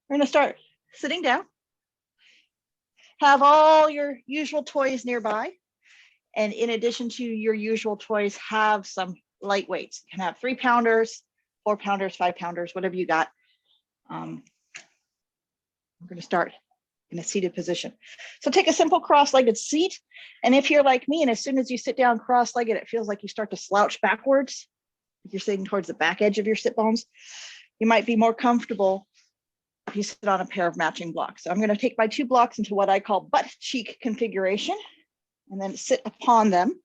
We're going to start sitting down. Have all your usual toys nearby. And in addition to your usual toys, have some light weights. You can have 3-pounders, 4-pounders, 5-pounders, whatever you got. We're going to start in a seated position. So take a simple cross-legged seat. And if you're like me, and as soon as you sit down cross-legged, it feels like you start to slouch backwards. If you're sitting towards the back edge of your sit bones, you might be more comfortable if you sit on a pair of matching blocks. So I'm going to take my 2 blocks into what I call butt cheek configuration and then sit upon them.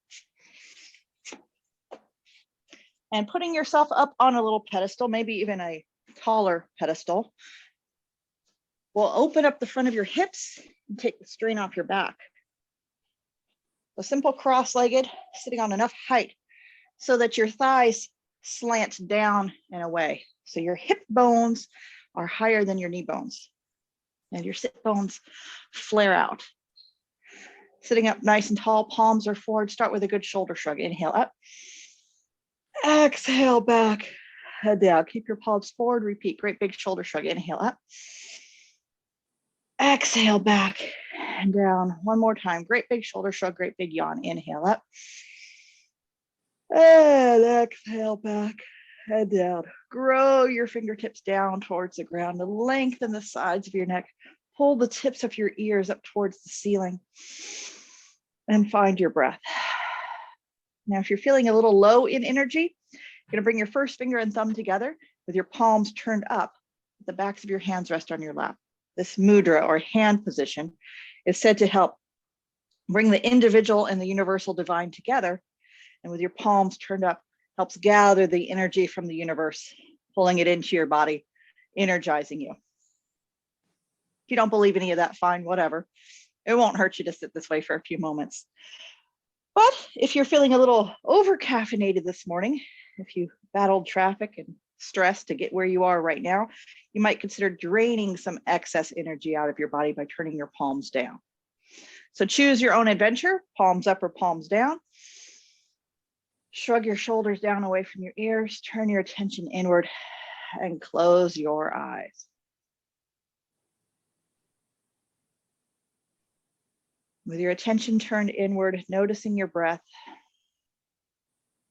And putting yourself up on a little pedestal, maybe even a taller pedestal, will open up the front of your hips and take the strain off your back. So simple cross-legged, sitting on enough height so that your thighs slant down and away. So your hip bones are higher than your knee bones and your sit bones flare out. Sitting up nice and tall, palms are forward. Start with a good shoulder shrug. Inhale up. Exhale back, head down. Keep your palms forward. Repeat. Great big shoulder shrug. Inhale up. Exhale back and down. One more time. Great big shoulder shrug. Great big yawn. Inhale up. And exhale back, head down. Grow your fingertips down towards the ground. Lengthen the sides of your neck. Pull the tips of your ears up towards the ceiling. And find your breath. Now, if you're feeling a little low in energy, you're going to bring your first finger and thumb together with your palms turned up. The backs of your hands rest on your lap. This mudra or hand position is said to help bring the individual and the universal divine together. And with your palms turned up, helps gather the energy from the universe, pulling it into your body, energizing you. If you don't believe any of that, fine, whatever. It won't hurt you to sit this way for a few moments. But if you're feeling a little over caffeinated this morning, if you battled traffic and stress to get where you are right now, you might consider draining some excess energy out of your body by turning your palms down. So choose your own adventure, palms up or palms down. Shrug your shoulders down away from your ears, turn your attention inward and close your eyes. With your attention turned inward, noticing your breath,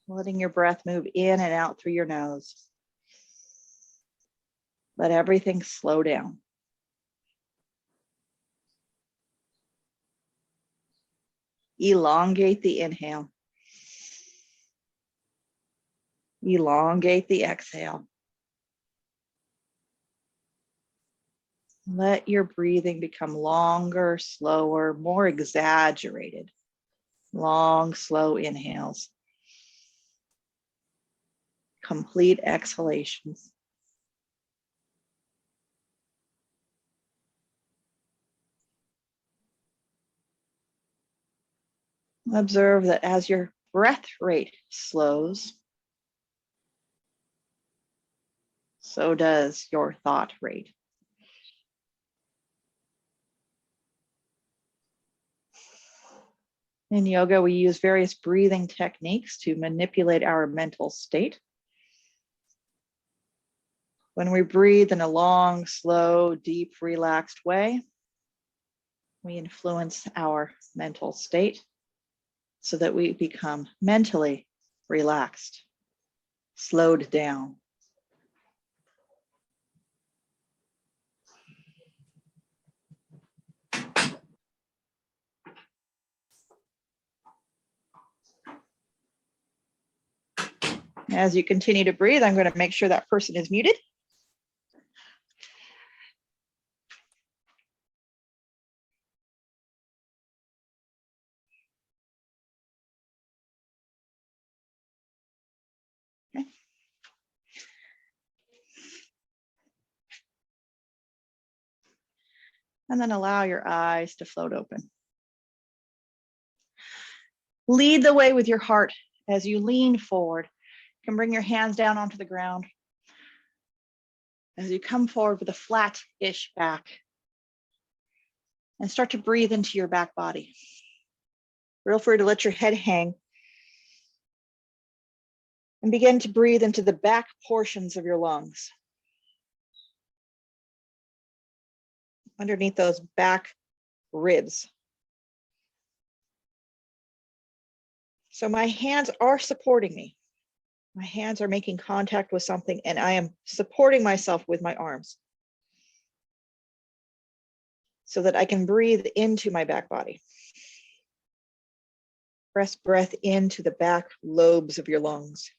letting your breath move in and out through your nose. Let everything slow down. Elongate the inhale. Elongate the exhale. Let your breathing become longer, slower, more exaggerated. Long, slow inhales. Complete exhalations. Observe that as your breath rate slows, so does your thought rate. In yoga, we use various breathing techniques to manipulate our mental state. When we breathe in a long, slow, deep, relaxed way, we influence our mental state so that we become mentally relaxed, slowed down. As you continue to breathe, I'm going to make sure that person is muted. Okay. And then allow your eyes to float open. Lead the way with your heart as you lean forward. You can bring your hands down onto the ground. As you come forward with a flat-ish back. And start to breathe into your back body. Feel free to let your head hang. And begin to breathe into the back portions of your lungs. underneath those back ribs. So my hands are supporting me. My hands are making contact with something, and I am supporting myself with my arms so that I can breathe into my back body. Press breath into the back lobes of your lungs.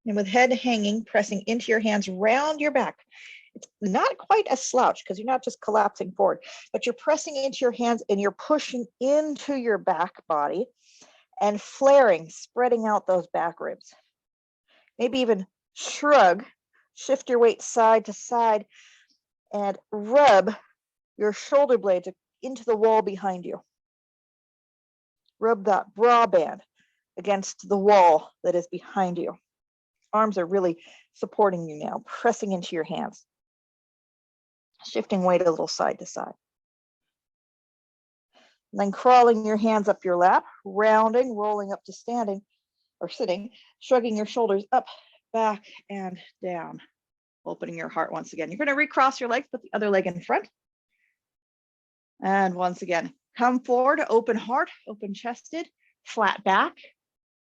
And with head hanging, pressing into your hands round your back. It's not quite a slouch because you're not just collapsing forward, but you're pressing into your hands and you're pushing into your back body and flaring, spreading out those back ribs. Maybe even shrug, shift your weight side to side and rub your shoulder blades into the wall behind you. Rub that bra band against the wall that is behind you. Arms are really supporting you now, pressing into your hands. Shifting weight a little side to side. And then crawling your hands up your lap, rounding, rolling up to standing or sitting, shrugging your shoulders up, back, and down. Opening your heart once again. You're going to recross your legs, put the other leg in front. And once again, come forward, open heart, open chested, flat back,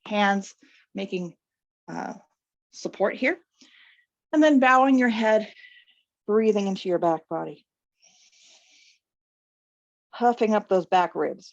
hands making support here. And then bowing your head, breathing into your back body. Puffing up those back ribs.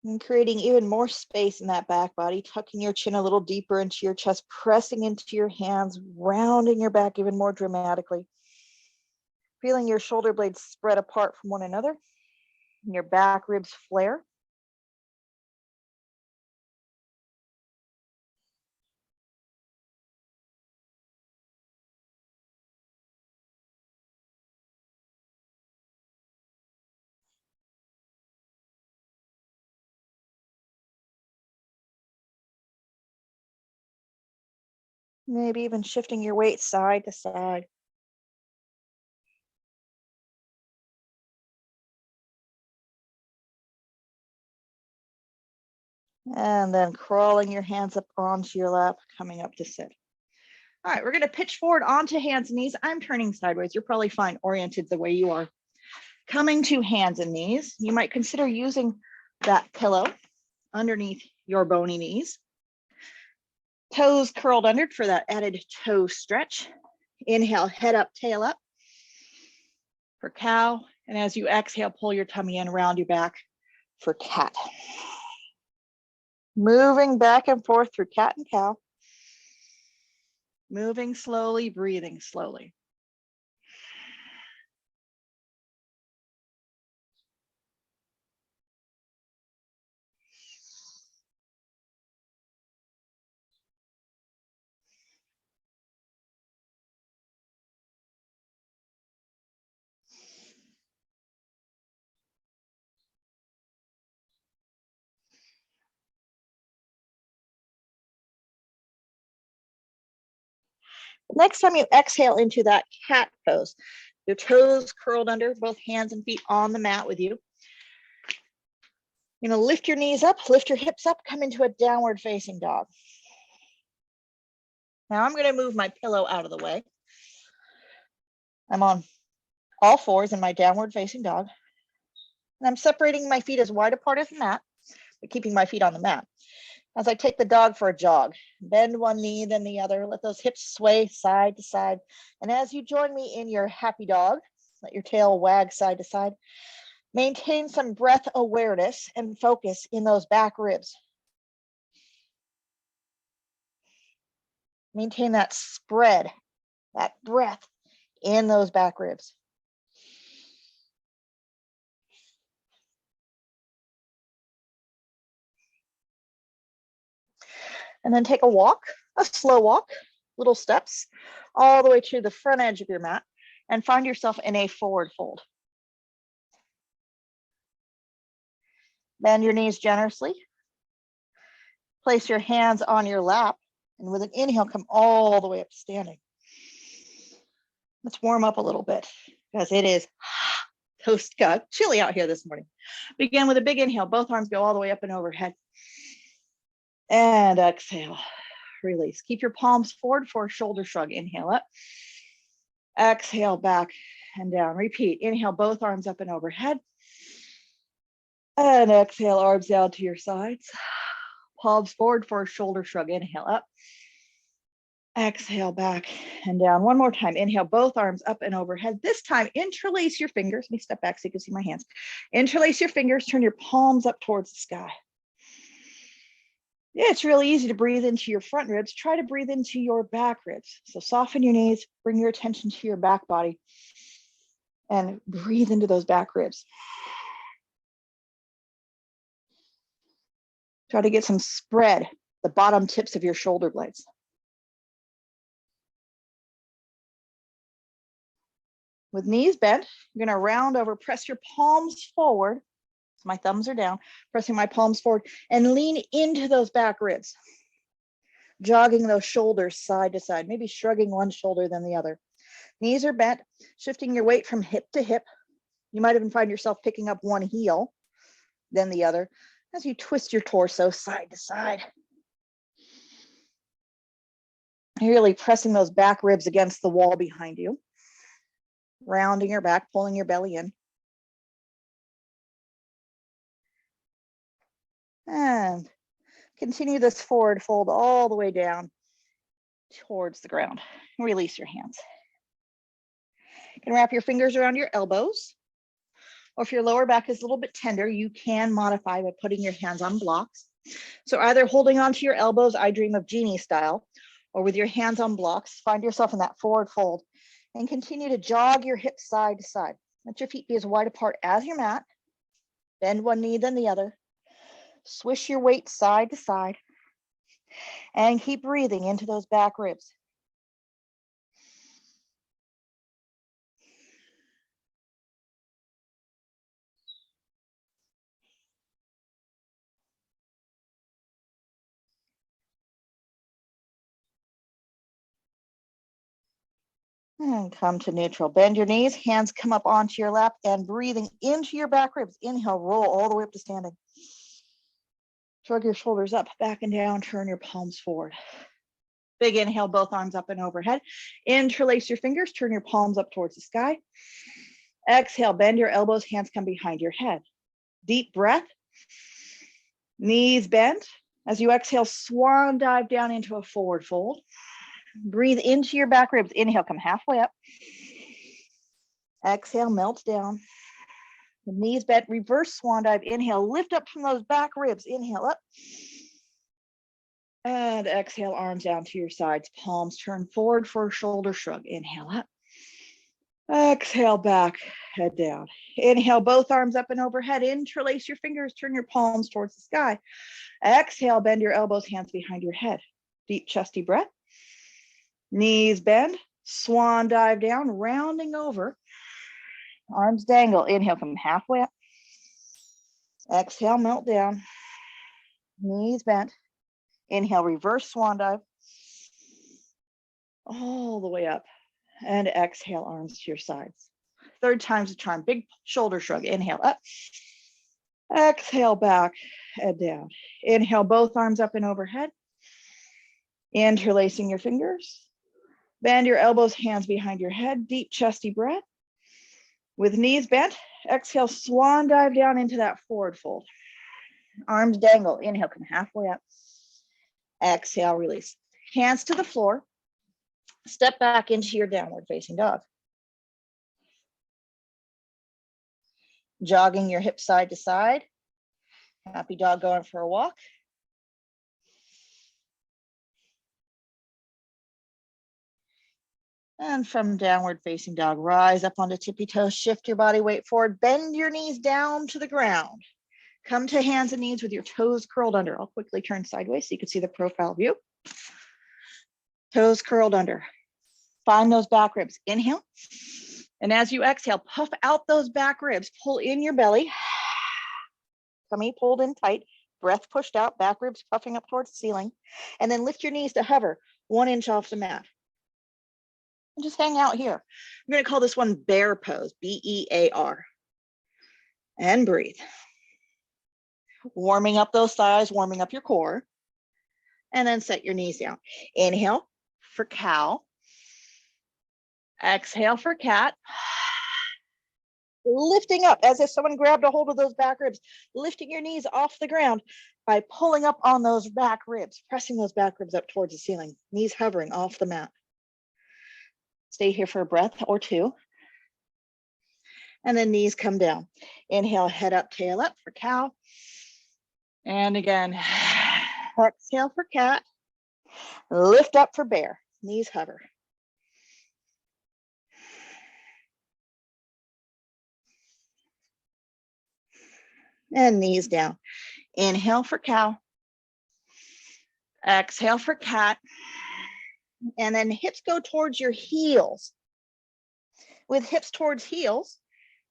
And creating even more space in that back body, tucking your chin a little deeper into your chest, pressing into your hands, rounding your back even more dramatically. Feeling your shoulder blades spread apart from one another, and your back ribs flare. Maybe even shifting your weight side to side. And then crawling your hands up onto your lap, coming up to sit. All right, we're going to pitch forward onto hands and knees. I'm turning sideways. You're probably fine oriented the way you are. Coming to hands and knees, you might consider using that pillow underneath your bony knees. Toes curled under for that added toe stretch. Inhale, head up, tail up for cow. And as you exhale, pull your tummy in, round your back for cat. Moving back and forth through cat and cow. Moving slowly, breathing slowly. Next time you exhale into that cat pose, your toes curled under, both hands and feet on the mat with you. You're going to lift your knees up, lift your hips up, come into a downward facing dog. Now I'm going to move my pillow out of the way. I'm on all fours in my downward facing dog. And I'm separating my feet as wide apart as the mat, but keeping my feet on the mat. As I take the dog for a jog, bend one knee, then the other, let those hips sway side to side. And as you join me in your happy dog, let your tail wag side to side. Maintain some breath awareness and focus in those back ribs. Maintain that spread, that breath in those back ribs. And then take a walk, a slow walk, little steps all the way to the front edge of your mat and find yourself in a forward fold. Bend your knees generously. Place your hands on your lap, and with an inhale, come all the way up to standing. Let's warm up a little bit because it is toast chilly out here this morning. Begin with a big inhale. Both arms go all the way up and overhead. And exhale, release. Keep your palms forward for a shoulder shrug. Inhale up. Exhale, back and down. Repeat. Inhale, both arms up and overhead. And exhale, arms down to your sides. Palms forward for a shoulder shrug. Inhale up. Exhale, back and down. One more time. Inhale, both arms up and overhead. This time, interlace your fingers. Let me step back so you can see my hands. Interlace your fingers. Turn your palms up towards the sky. Yeah, it's really easy to breathe into your front ribs. Try to breathe into your back ribs. So soften your knees. Bring your attention to your back body. And breathe into those back ribs. Try to get some spread, the bottom tips of your shoulder blades. With knees bent, you're going to round over, press your palms forward. So my thumbs are down, pressing my palms forward, and lean into those back ribs. Jogging those shoulders side to side, maybe shrugging one shoulder than the other. Knees are bent, shifting your weight from hip to hip. You might even find yourself picking up one heel, then the other, as you twist your torso side to side. You're really pressing those back ribs against the wall behind you. Rounding your back, pulling your belly in. And continue this forward fold all the way down towards the ground. Release your hands. You can wrap your fingers around your elbows. Or if your lower back is a little bit tender, you can modify by putting your hands on blocks. So either holding onto your elbows, I dream of genie style, or with your hands on blocks, find yourself in that forward fold and continue to jog your hips side to side. Let your feet be as wide apart as your mat. Bend one knee, then the other. Swish your weight side to side and keep breathing into those back ribs. And come to neutral. Bend your knees, hands come up onto your lap, and breathing into your back ribs. Inhale, roll all the way up to standing. Shrug your shoulders up, back and down, turn your palms forward. Big inhale, both arms up and overhead. Interlace your fingers, turn your palms up towards the sky. Exhale, bend your elbows, hands come behind your head. Deep breath. Knees bent. As you exhale, swan dive down into a forward fold. Breathe into your back ribs. Inhale, come halfway up. Exhale, melt down. The knees bent, reverse swan dive. Inhale, lift up from those back ribs. Inhale up. And exhale, arms down to your sides. Palms turn forward for a shoulder shrug. Inhale up. Exhale, back, head down. Inhale, both arms up and overhead. Interlace your fingers, turn your palms towards the sky. Exhale, bend your elbows, hands behind your head. Deep chesty breath. Knees bend, swan dive down, rounding over. Arms dangle. Inhale, come halfway up. Exhale, melt down. Knees bent. Inhale, reverse swan dive. All the way up. And exhale, arms to your sides. Third time's the charm. Big shoulder shrug. Inhale, up. Exhale, back and down. Inhale, both arms up and overhead. Interlacing your fingers. Bend your elbows, hands behind your head. Deep chesty breath. With knees bent, exhale, swan dive down into that forward fold. Arms dangle. Inhale, come halfway up. Exhale, release. Hands to the floor. Step back into your downward facing dog. Jogging your hips side to side. Happy dog going for a walk. And from downward facing dog, rise up onto tippy toes, shift your body weight forward, bend your knees down to the ground. Come to hands and knees with your toes curled under. I'll quickly turn sideways so you can see the profile view. Toes curled under. Find those back ribs. Inhale. And as you exhale, puff out those back ribs. Pull in your belly. Tummy pulled in tight. Breath pushed out. Back ribs puffing up towards the ceiling. And then lift your knees to hover 1 inch off the mat. And just hang out here. I'm going to call this one bear pose. B-E-A-R. And breathe. Warming up those thighs, warming up your core. And then set your knees down. Inhale for cow. Exhale for cat. Lifting up as if someone grabbed a hold of those back ribs. Lifting your knees off the ground by pulling up on those back ribs, pressing those back ribs up towards the ceiling. Knees hovering off the mat. Stay here for a breath or two. And then knees come down. Inhale, head up, tail up for cow. And again, exhale for cat. Lift up for bear. Knees hover. And knees down. Inhale for cow. Exhale for cat. And then hips go towards your heels. With hips towards heels,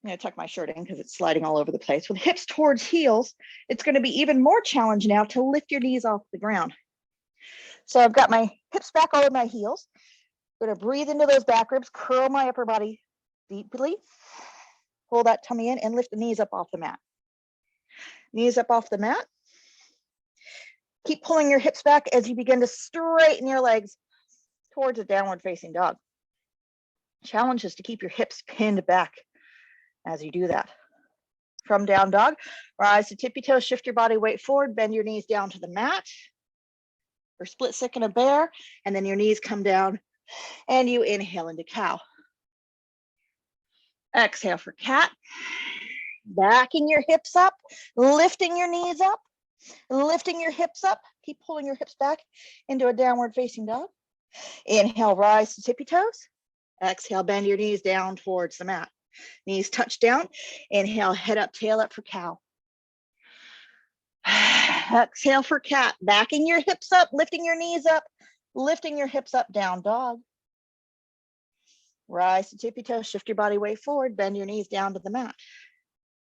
I'm going to tuck my shirt in because it's sliding all over the place. With hips towards heels, it's going to be even more challenge now to lift your knees off the ground. So I've got my hips back over my heels. I'm going to breathe into those back ribs, curl my upper body deeply, pull that tummy in and lift the knees up off the mat. Knees up off the mat. Keep pulling your hips back as you begin to straighten your legs towards a downward facing dog. Challenge is to keep your hips pinned back as you do that. From down dog, rise to tippy toes, shift your body weight forward, bend your knees down to the mat. Or split second of bear, and then your knees come down and you inhale into cow. Exhale for cat. Backing your hips up, lifting your knees up, lifting your hips up. Keep pulling your hips back into a downward facing dog. Inhale, rise to tippy toes. Exhale, bend your knees down towards the mat. Knees touch down. Inhale, head up, tail up for cow. Exhale for cat. Backing your hips up, lifting your knees up, lifting your hips up, down dog. Rise to tippy toes, shift your body weight forward, bend your knees down to the mat.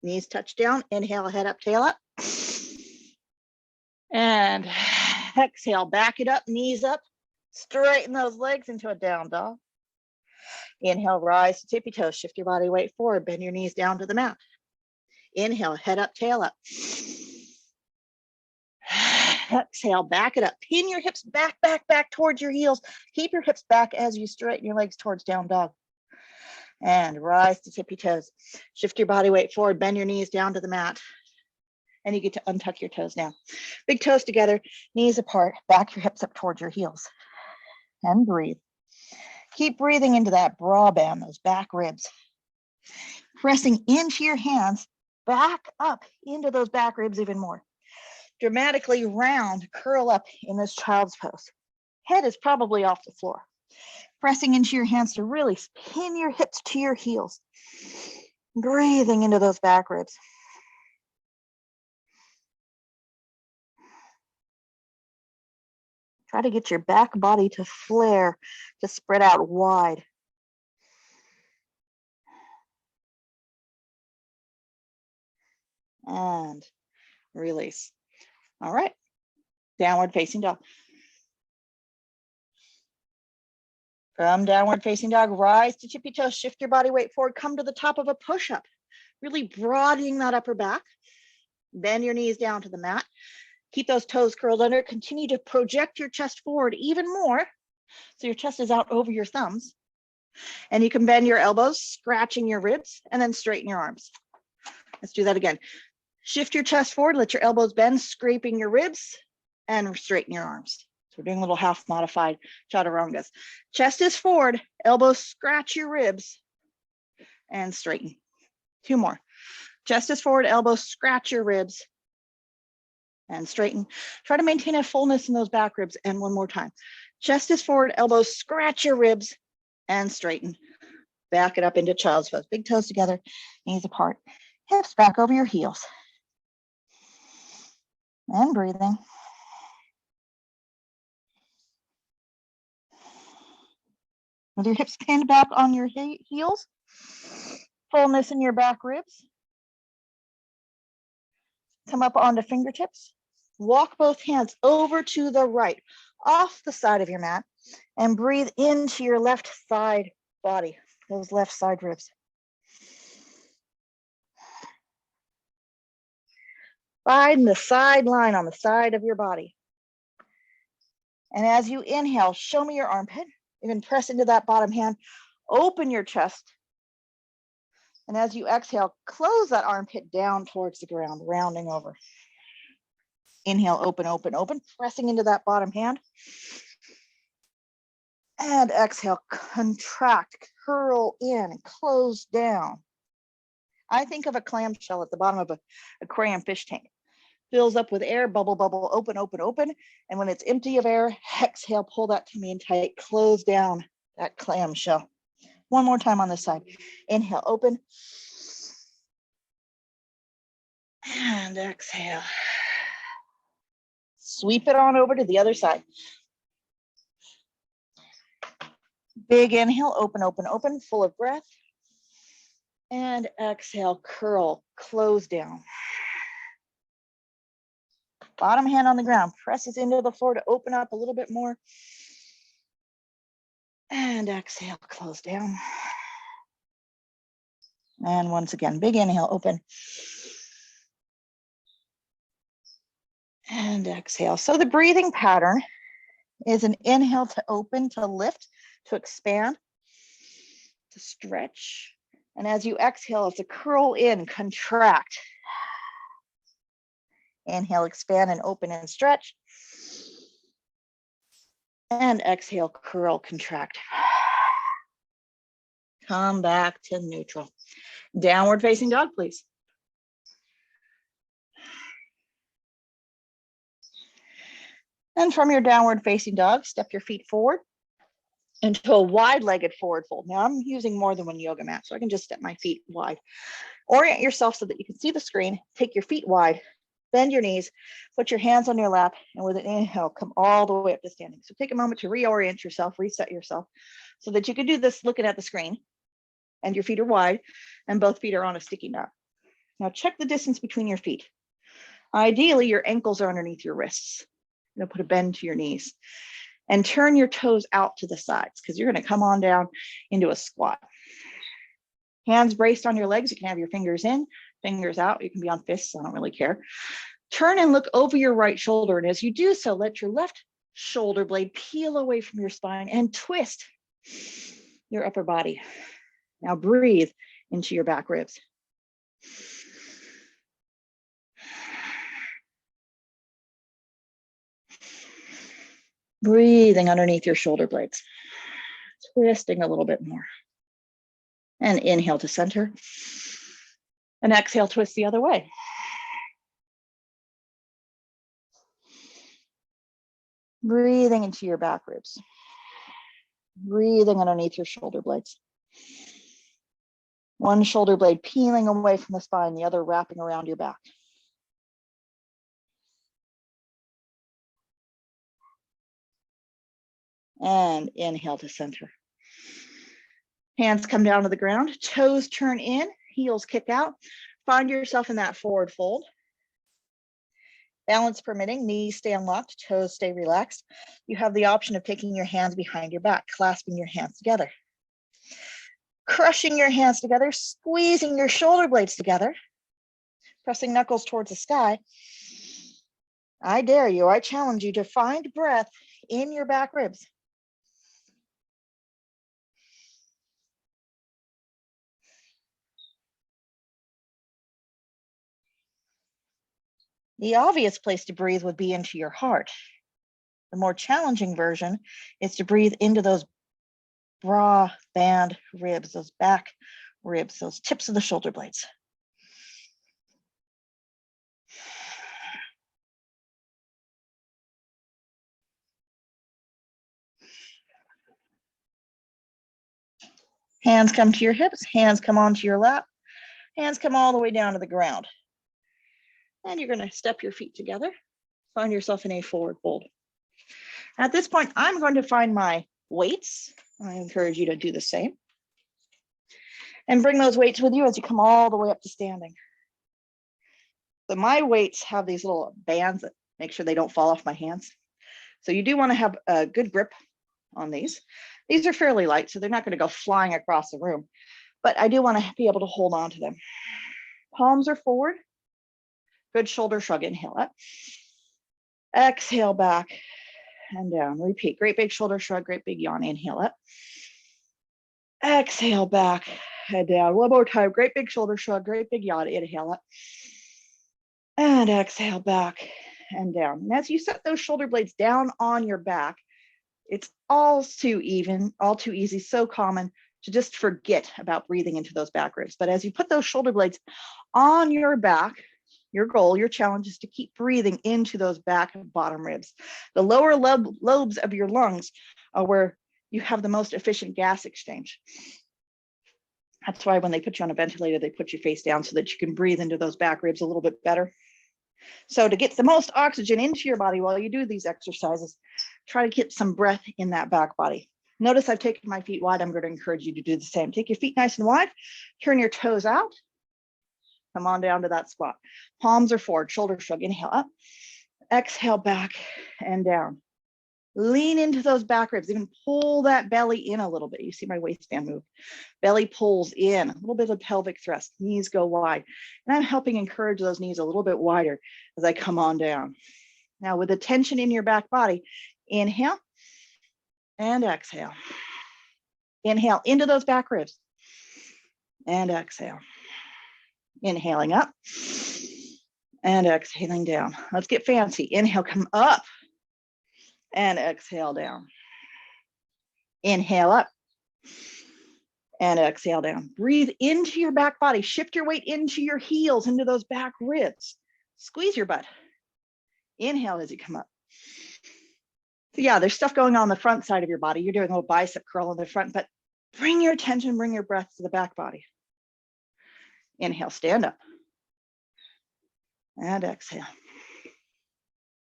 Knees touch down. Inhale, head up, tail up. And exhale, back it up, knees up. Straighten those legs into a down dog. Inhale, rise to tippy toes, shift your body weight forward, bend your knees down to the mat. Inhale, head up, tail up. Exhale, back it up. Pin your hips back, back, back towards your heels. Keep your hips back as you straighten your legs towards down dog. And rise to tippy toes. Shift your body weight forward, bend your knees down to the mat. And you get to untuck your toes now. Big toes together, knees apart, back your hips up towards your heels. And breathe. Keep breathing into that bra band, those back ribs. Pressing into your hands, back up into those back ribs even more. Dramatically round, curl up in this child's pose. Head is probably off the floor. Pressing into your hands to really pin your hips to your heels. Breathing into those back ribs. Try to get your back body to flare, to spread out wide. And release. All right, downward facing dog. From downward facing dog, rise to tippy toes, shift your body weight forward, come to the top of a push-up, really broadening that upper back. Bend your knees down to the mat. Keep those toes curled under. Continue to project your chest forward even more. So your chest is out over your thumbs. And you can bend your elbows, scratching your ribs, and then straighten your arms. Let's do that again. Shift your chest forward, let your elbows bend, scraping your ribs, and straighten your arms. So we're doing a little half modified chaturangas. Chest is forward, elbows scratch your ribs, and straighten. 2 more. Chest is forward, elbows scratch your ribs, and straighten. Try to maintain a fullness in those back ribs. And 1 more time. Chest is forward, elbows scratch your ribs, and straighten. Back it up into child's pose. Big toes together, knees apart, hips back over your heels. And breathing. With your hips pinned back on your heels, fullness in your back ribs. Come up onto fingertips. Walk both hands over to the right, off the side of your mat, and breathe into your left side body, those left side ribs. Find the side line on the side of your body. And as you inhale, show me your armpit. You can press into that bottom hand, open your chest. And as you exhale, close that armpit down towards the ground, rounding over. Inhale, open, open, open, pressing into that bottom hand. And exhale, contract, curl in, close down. I think of a clamshell at the bottom of a aquarium fish tank. Fills up with air, bubble, bubble, open, open, open. And when it's empty of air, exhale, pull that tummy in tight, close down that clamshell. One more time on this side. Inhale, open. And exhale. Sweep it on over to the other side. Big inhale, open, open, open, full of breath. And exhale, curl, close down. Bottom hand on the ground, presses into the floor to open up a little bit more. And exhale, close down. And once again, big inhale, open. And exhale. So the breathing pattern is an inhale to open, to lift, to expand, to stretch. And as you exhale, it's a curl in, contract. Inhale, expand and open and stretch. And exhale, curl, contract. Come back to neutral. Downward facing dog, please. And from your downward facing dog, step your feet forward into a wide-legged forward fold. Now I'm using more than one yoga mat, so I can just step my feet wide. Orient yourself so that you can see the screen. Take your feet wide, bend your knees, put your hands on your lap, and with an inhale, come all the way up to standing. So take a moment to reorient yourself, reset yourself, so that you can do this looking at the screen, and your feet are wide, and both feet are on a sticky knot. Now check the distance between your feet. Ideally, your ankles are underneath your wrists. You're gonna put a bend to your knees. And turn your toes out to the sides, because you're gonna come on down into a squat. Hands braced on your legs. You can have your fingers in, fingers out. You can be on fists, I don't really care. Turn and look over your right shoulder. And as you do so, let your left shoulder blade peel away from your spine and twist your upper body. Now breathe into your back ribs. Breathing underneath your shoulder blades. Twisting a little bit more. And inhale to center. And exhale, twist the other way. Breathing into your back ribs. Breathing underneath your shoulder blades. One shoulder blade peeling away from the spine, the other wrapping around your back. And inhale to center. Hands come down to the ground, toes turn in, heels kick out. Find yourself in that forward fold. Balance permitting, knees stay unlocked, toes stay relaxed. You have the option of taking your hands behind your back, clasping your hands together. Crushing your hands together, squeezing your shoulder blades together, pressing knuckles towards the sky. I dare you, I challenge you to find breath in your back ribs. The obvious place to breathe would be into your heart. The more challenging version is to breathe into those bra band ribs, those back ribs, those tips of the shoulder blades. Hands come to your hips, hands come onto your lap, hands come all the way down to the ground. And you're going to step your feet together, find yourself in a forward fold. At this point, I'm going to find my weights I encourage you to do the same. And bring those weights with you as you come all the way up to standing. So my weights have these little bands that make sure they don't fall off my hands. So you do want to have a good grip on these. These are fairly light, so they're not going to go flying across the room, but I do want to be able to hold on to them. Palms are forward. Good shoulder shrug, inhale up. Exhale back and down. Repeat, great big shoulder shrug, great big yawn, inhale up. Exhale back and down. One more time, great big shoulder shrug, great big yawn, inhale up. And exhale back and down. And as you set those shoulder blades down on your back, it's all too even, all too easy, so common to just forget about breathing into those back ribs. But as you put those shoulder blades on your back, your goal, your challenge is to keep breathing into those back and bottom ribs. The lower lobes of your lungs are where you have the most efficient gas exchange. That's why when they put you on a ventilator, they put you face down so that you can breathe into those back ribs a little bit better. So to get the most oxygen into your body while you do these exercises, try to get some breath in that back body. Notice I've taken my feet wide. I'm going to encourage you to do the same. Take your feet nice and wide, turn your toes out. Come on down to that spot. Palms are forward, shoulder shrug, inhale up, exhale back and down. Lean into those back ribs, even pull that belly in a little bit. You see my waistband move. Belly pulls in, a little bit of pelvic thrust, knees go wide. And I'm helping encourage those knees a little bit wider as I come on down. Now with the tension in your back body, inhale and exhale. Inhale into those back ribs and exhale. Inhaling up and exhaling down. Let's get fancy. Inhale, come up and exhale down. Inhale up and exhale down. Breathe into your back body. Shift your weight into your heels, into those back ribs. Squeeze your butt. Inhale as you come up. So yeah, there's stuff going on the front side of your body. You're doing a little bicep curl in the front, but bring your attention, bring your breath to the back body. Inhale, stand up. And exhale.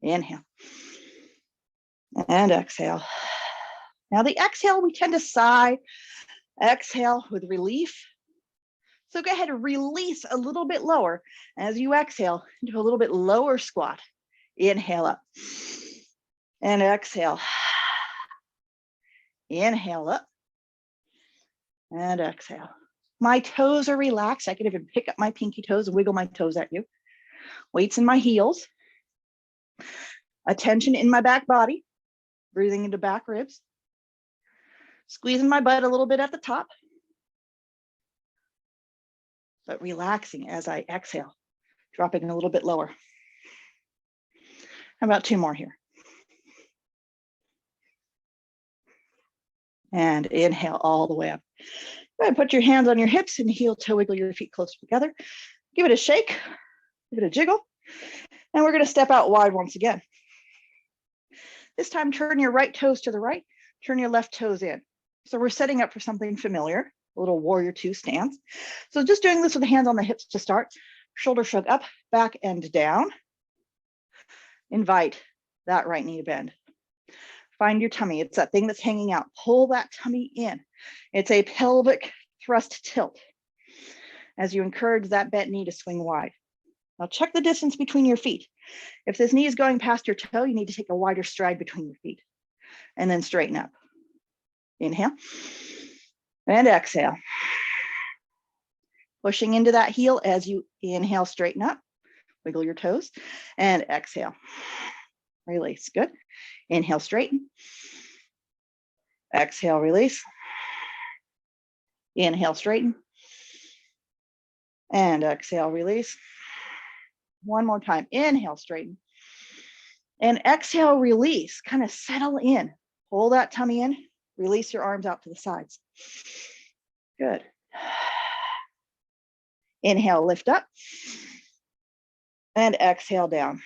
Inhale. And exhale. Now the exhale, we tend to sigh. Exhale with relief. So go ahead and release a little bit lower as you exhale into a little bit lower squat. Inhale up. And exhale. Inhale up. And exhale. My toes are relaxed. I can even pick up my pinky toes and wiggle my toes at you. Weights in my heels. Attention in my back body. Breathing into back ribs. Squeezing my butt a little bit at the top. But relaxing as I exhale. Dropping a little bit lower. How about two more here? And inhale all the way up. Go ahead, put your hands on your hips and heel toe wiggle your feet close together. Give it a shake, give it a jiggle. And we're gonna step out wide once again. This time, turn your right toes to the right, turn your left toes in. So we're setting up for something familiar, a little warrior two stance. So just doing this with the hands on the hips to start. Shoulder shrug up, back and down. Invite that right knee to bend. Find your tummy. It's that thing that's hanging out. Pull that tummy in. It's a pelvic thrust tilt as you encourage that bent knee to swing wide. Now check the distance between your feet. If this knee is going past your toe, you need to take a wider stride between your feet and then straighten up. Inhale and exhale. Pushing into that heel as you inhale, straighten up, wiggle your toes, and exhale. Release, good. Inhale, straighten. Exhale, release. Inhale, straighten. And exhale, release. One more time. Inhale, straighten. And exhale, release. Kind of settle in. Pull that tummy in. Release your arms out to the sides. Good. Inhale, lift up. And exhale, down.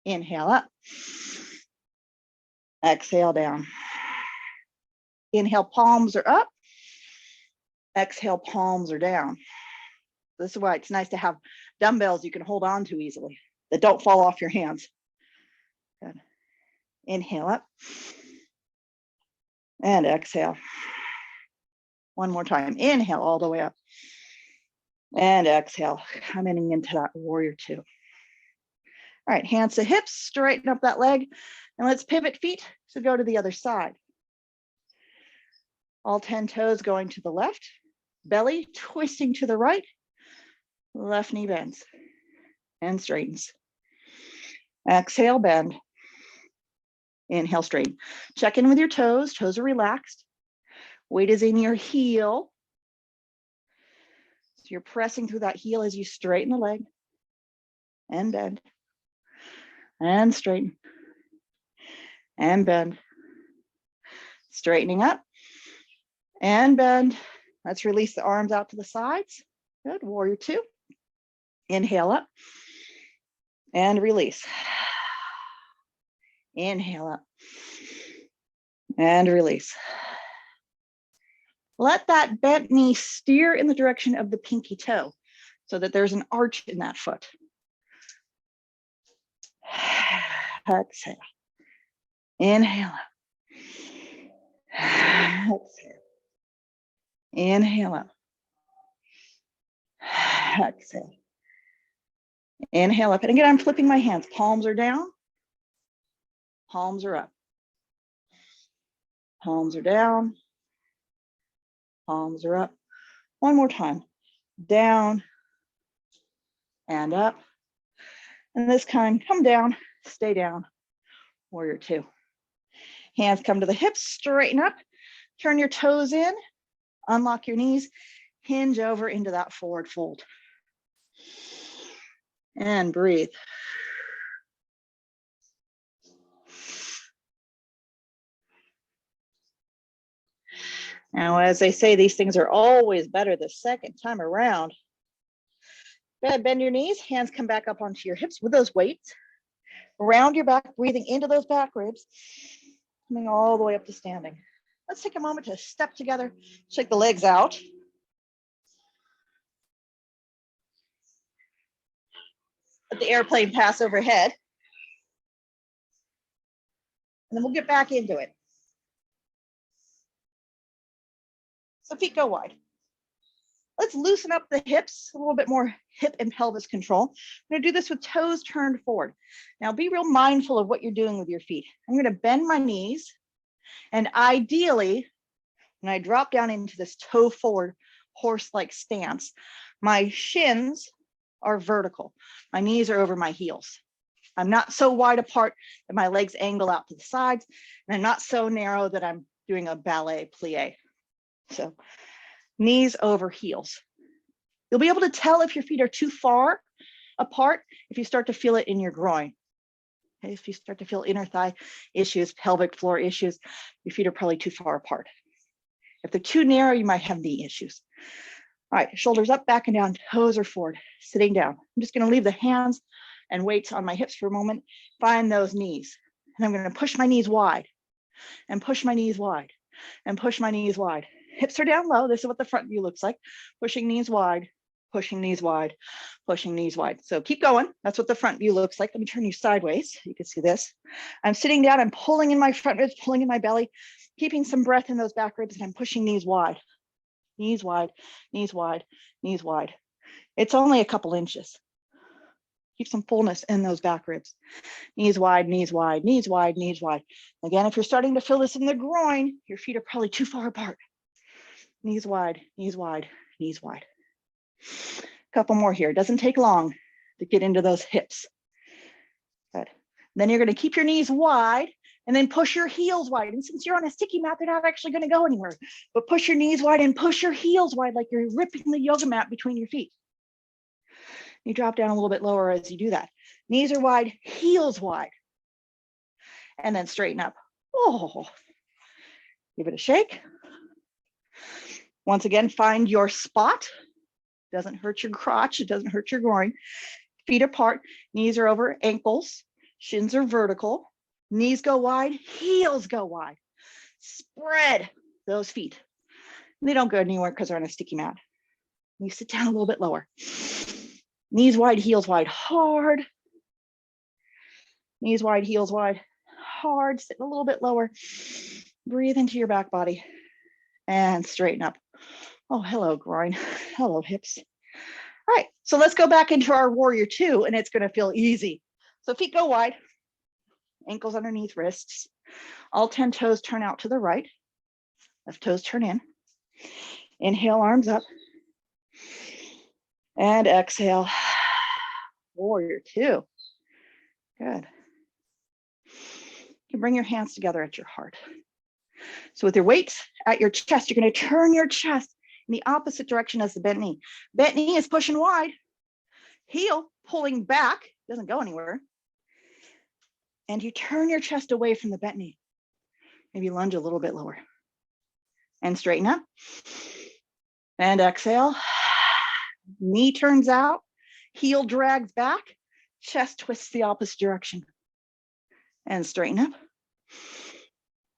Inhale up. Exhale down. Inhale, palms are up. Exhale, palms are down. This is why it's nice to have dumbbells you can hold on to easily that don't fall off your hands. Good. Inhale up. And exhale. One more time. Inhale all the way up. And exhale, coming into that warrior two. All right, hands to hips, straighten up that leg, and let's pivot feet to go to the other side. All 10 toes going to the left, belly twisting to the right, left knee bends and straightens. Exhale, bend. Inhale, straighten. Check in with your toes. Toes are relaxed. Weight is in your heel. So you're pressing through that heel as you straighten the leg and bend and straighten and bend. Straightening up and bend. Let's release the arms out to the sides. Good, warrior two. Inhale up and release. Inhale up and release. Let that bent knee steer in the direction of the pinky toe so that there's an arch in that foot. Exhale. Inhale up. Exhale. Inhale up. Exhale. Inhale up. And again, I'm flipping my hands. Palms are down. Palms are up. Palms are down. Palms are up. One more time. Down and up. And this time, come down, stay down. Warrior two. Hands come to the hips, straighten up. Turn your toes in. Unlock your knees. Hinge over into that forward fold. And breathe. Now, as they say, these things are always better the second time around. Go ahead, bend your knees, hands come back up onto your hips with those weights. Round your back, breathing into those back ribs, coming all the way up to standing. Let's take a moment to step together, shake the legs out. Let the airplane pass overhead. And then we'll get back into it. So feet go wide. Let's loosen up the hips, a little bit more hip and pelvis control. I'm gonna do this with toes turned forward. Now be real mindful of what you're doing with your feet. I'm gonna bend my knees, and ideally, when I drop down into this toe forward horse-like stance, my shins are vertical. My knees are over my heels. I'm not so wide apart that my legs angle out to the sides, and I'm not so narrow that I'm doing a ballet plie. So knees over heels. You'll be able to tell if your feet are too far apart if you start to feel it in your groin. Okay, if you start to feel inner thigh issues, pelvic floor issues, your feet are probably too far apart. If they're too narrow, you might have knee issues. All right, shoulders up, back and down, toes are forward, sitting down. I'm just gonna leave the hands and weights on my hips for a moment, find those knees. And I'm gonna push my knees wide and push my knees wide and push my knees wide. Hips are down low. This is what the front view looks like. Pushing knees wide, pushing knees wide, pushing knees wide. So keep going. That's what the front view looks like. Let me turn you sideways. You can see this. I'm sitting down. I'm pulling in my front ribs, pulling in my belly, keeping some breath in those back ribs, and I'm pushing knees wide, knees wide, knees wide, knees wide. It's only a couple inches. Keep some fullness in those back ribs. Knees wide, knees wide, knees wide, knees wide. Again, if you're starting to feel this in the groin, your feet are probably too far apart. Knees wide, knees wide, knees wide. A couple more here. It doesn't take long to get into those hips. Good. Then you're going to keep your knees wide and then push your heels wide. And since you're on a sticky mat, they're not actually going to go anywhere. But push your knees wide and push your heels wide like you're ripping the yoga mat between your feet. You drop down a little bit lower as you do that. Knees are wide, heels wide. And then straighten up. Oh, give it a shake. Once again, find your spot. Doesn't hurt your crotch. It doesn't hurt your groin. Feet apart, knees are over ankles. Shins are vertical. Knees go wide, heels go wide. Spread those feet. They don't go anywhere because they're on a sticky mat. You sit down a little bit lower. Knees wide, heels wide, hard. Knees wide, heels wide, hard. Sit a little bit lower. Breathe into your back body and straighten up. Oh, hello, groin. Hello, hips. All right, so let's go back into our warrior two, and it's going to feel easy. So feet go wide, ankles underneath wrists. All 10 toes turn out to the right. Left toes turn in. Inhale, arms up. And exhale, warrior two. Good. You can bring your hands together at your heart. So with your weights at your chest, you're going to turn your chest in the opposite direction as the bent knee. Bent knee is pushing wide. Heel pulling back, doesn't go anywhere. And you turn your chest away from the bent knee. Maybe lunge a little bit lower. And straighten up. And exhale. Knee turns out. Heel drags back. Chest twists the opposite direction. And straighten up.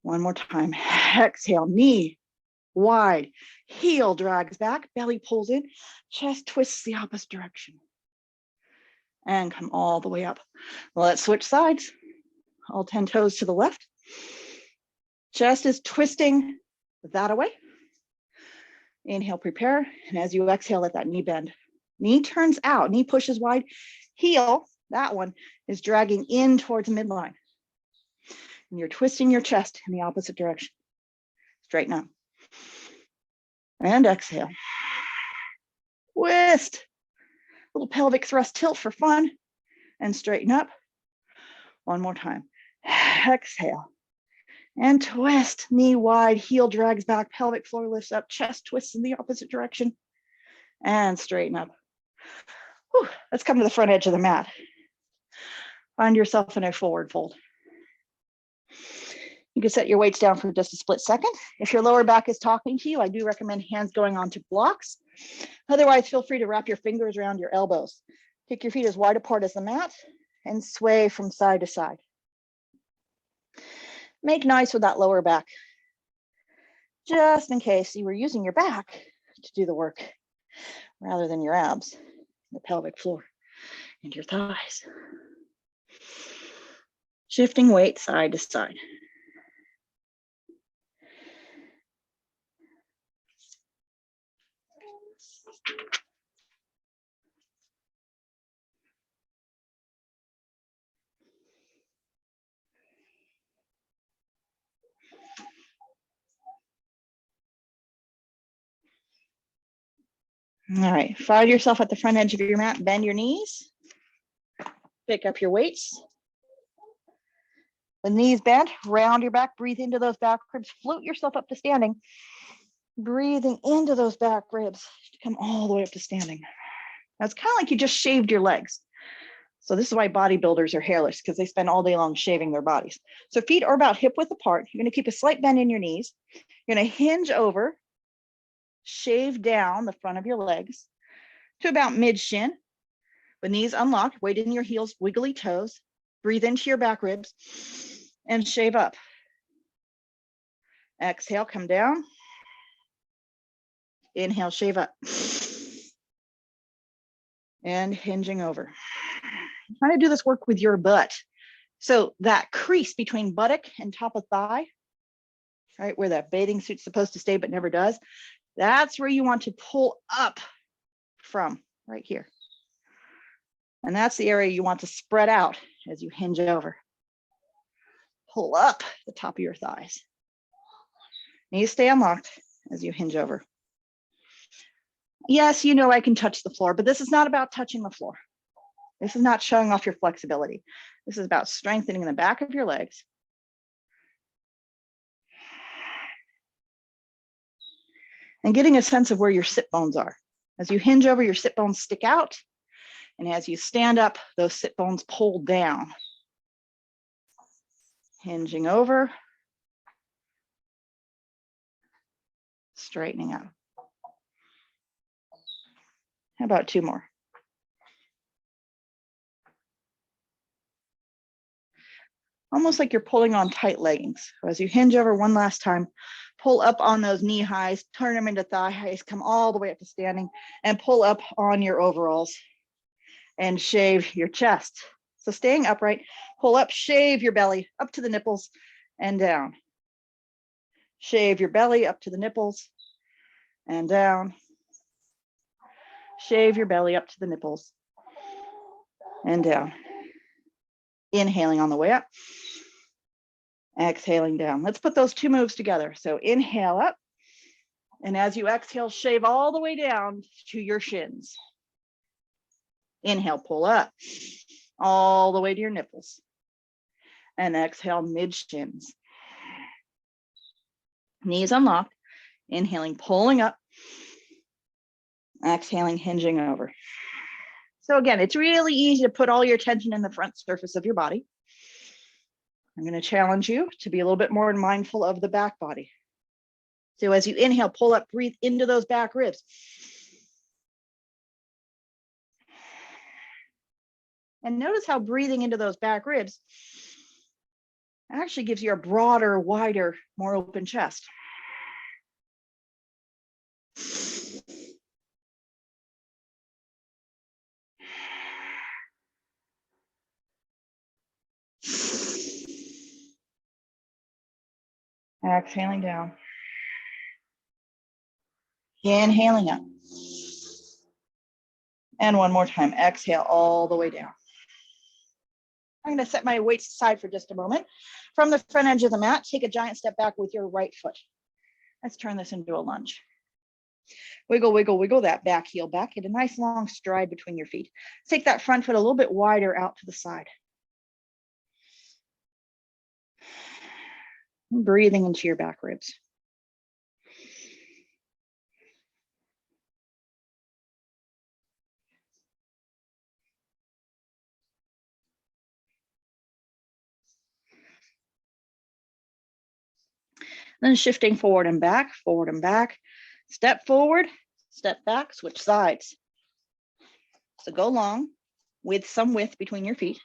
One more time. Exhale. Knee wide. Heel drags back. Belly pulls in. Chest twists the opposite direction. And come all the way up. Let's switch sides. All 10 toes to the left. Chest is twisting that away. Inhale, prepare. And as you exhale, let that knee bend. Knee turns out, knee pushes wide. Heel, that one, is dragging in towards midline. And you're twisting your chest in the opposite direction. Straighten up. And exhale. Twist. Little pelvic thrust tilt for fun. And straighten up. One more time. Exhale. And twist. Knee wide, heel drags back, pelvic floor lifts up, chest twists in the opposite direction. And straighten up. Whew. Let's come to the front edge of the mat. Find yourself in a forward fold. You can set your weights down for just a split second. If your lower back is talking to you, I do recommend hands going onto blocks. Otherwise, feel free to wrap your fingers around your elbows. Kick your feet as wide apart as the mat and sway from side to side. Make nice with that lower back, just in case you were using your back to do the work rather than your abs, the pelvic floor, and your thighs. Shifting weight side to side. All right, find yourself at the front edge of your mat, bend your knees, pick up your weights. The knees bent, round your back, breathe into those back ribs, float yourself up to standing, breathing into those back ribs to come all the way up to standing. Now it's kind of like you just shaved your legs. So this is why bodybuilders are hairless, because they spend all day long shaving their bodies. So feet are about hip width apart. You're going to keep a slight bend in your knees. You're going to hinge over, shave down the front of your legs to about mid shin. With knees unlocked, weight in your heels, wiggly toes. Breathe into your back ribs and shave up. Exhale, come down. Inhale, shave up. And hinging over. Try to do this work with your butt. So that crease between buttock and top of thigh, right, where that bathing suit's supposed to stay but never does, that's where you want to pull up from, right here. And that's the area you want to spread out as you hinge over. Pull up the top of your thighs. Knees stay unlocked as you hinge over. Yes, you know I can touch the floor, but this is not about touching the floor. This is not showing off your flexibility. This is about strengthening the back of your legs. And getting a sense of where your sit bones are. As you hinge over, your sit bones stick out. And as you stand up, those sit bones pull down. Hinging over. Straightening up. How about two more? Almost like you're pulling on tight leggings. So as you hinge over one last time, pull up on those knee highs, turn them into thigh highs, come all the way up to standing, and pull up on your overalls and shave your chest. So staying upright, pull up, shave your belly up to the nipples and down. Shave your belly up to the nipples and down. Shave your belly up to the nipples and down. Inhaling on the way up. Exhaling down. Let's put those two moves together. So inhale up. And as you exhale, shave all the way down to your shins. Inhale, pull up all the way to your nipples. And exhale, mid-shins. Knees unlocked. Inhaling, pulling up. Exhaling, hinging over. So again, it's really easy to put all your attention in the front surface of your body. I'm going to challenge you to be a little bit more mindful of the back body. So as you inhale, pull up, breathe into those back ribs. And notice how breathing into those back ribs actually gives you a broader, wider, more open chest. Exhaling down. Inhaling up. And one more time, exhale all the way down. I'm going to set my weights aside for just a moment. From the front edge of the mat, take a giant step back with your right foot. Let's turn this into a lunge. Wiggle, wiggle, wiggle that back heel back. Get a nice long stride between your feet. Take that front foot a little bit wider out to the side. Breathing into your back ribs. Then shifting forward and back, step forward, step back, switch sides. So go long with some width between your feet.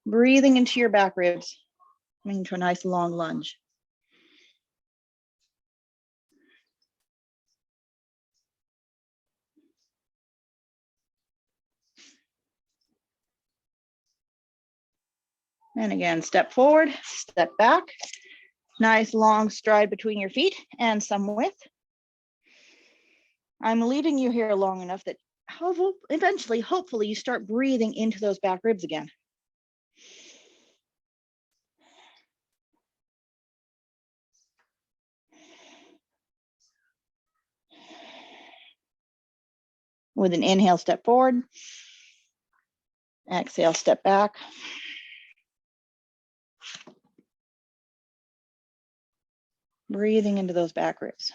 Breathing into your back ribs, coming into a nice long lunge. And again, step forward, step back. Nice long stride between your feet and some width. I'm leaving you here long enough that eventually, hopefully, you start breathing into those back ribs again. With an inhale, step forward. Exhale, step back. Breathing into those back ribs.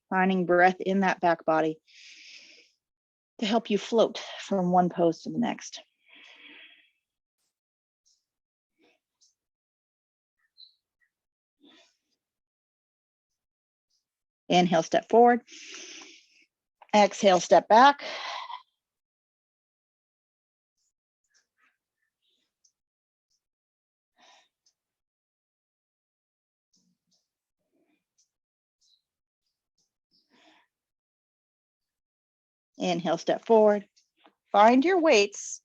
Finding breath in that back body to help you float from one pose to the next. Inhale, step forward. Exhale, step back. Inhale, step forward. Find your weights.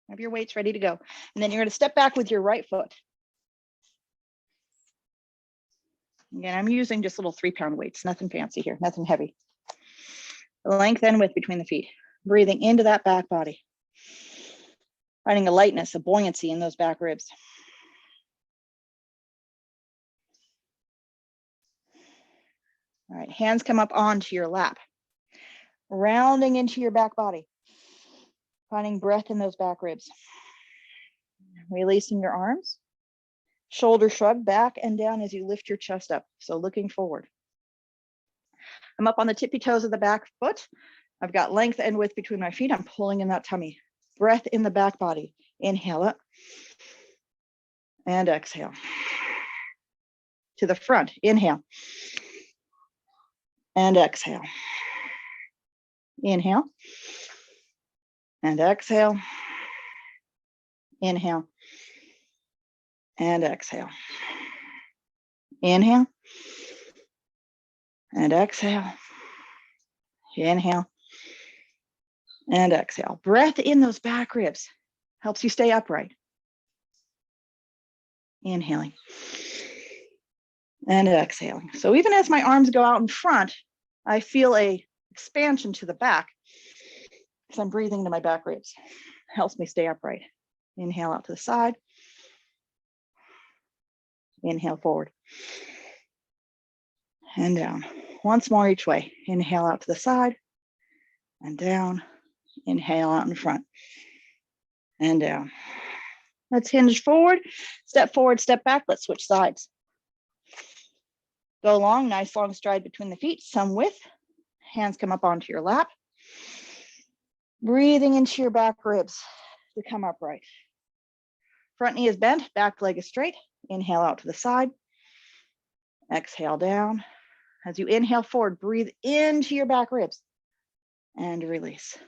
Have your weights ready to go. And then you're going to step back with your right foot. Again, I'm using just little 3-pound weights, nothing fancy here, nothing heavy. Length and width between the feet. Breathing into that back body. Finding a lightness, a buoyancy in those back ribs. All right, hands come up onto your lap. Rounding into your back body. Finding breath in those back ribs. Releasing your arms. Shoulder shrug back and down as you lift your chest up. So looking forward. I'm up on the tippy toes of the back foot. I've got length and width between my feet. I'm pulling in that tummy. Breath in the back body. Inhale up. And exhale. To the front. Inhale. And exhale. Inhale. And exhale. Inhale. And exhale. Inhale. And exhale. Inhale. And exhale. Breath in those back ribs helps you stay upright. Inhaling. And exhaling. So even as my arms go out in front, I feel a expansion to the back because I'm breathing into my back ribs. Helps me stay upright. Inhale out to the side. Inhale forward. And down. Once more each way. Inhale out to the side and down. Inhale out in front and down. Let's hinge forward, step back. Let's switch sides. Go long, nice long stride between the feet, some width. Hands come up onto your lap. Breathing into your back ribs to come upright. Front knee is bent, back leg is straight. Inhale out to the side. Exhale down. As you inhale forward, breathe into your back ribs and release.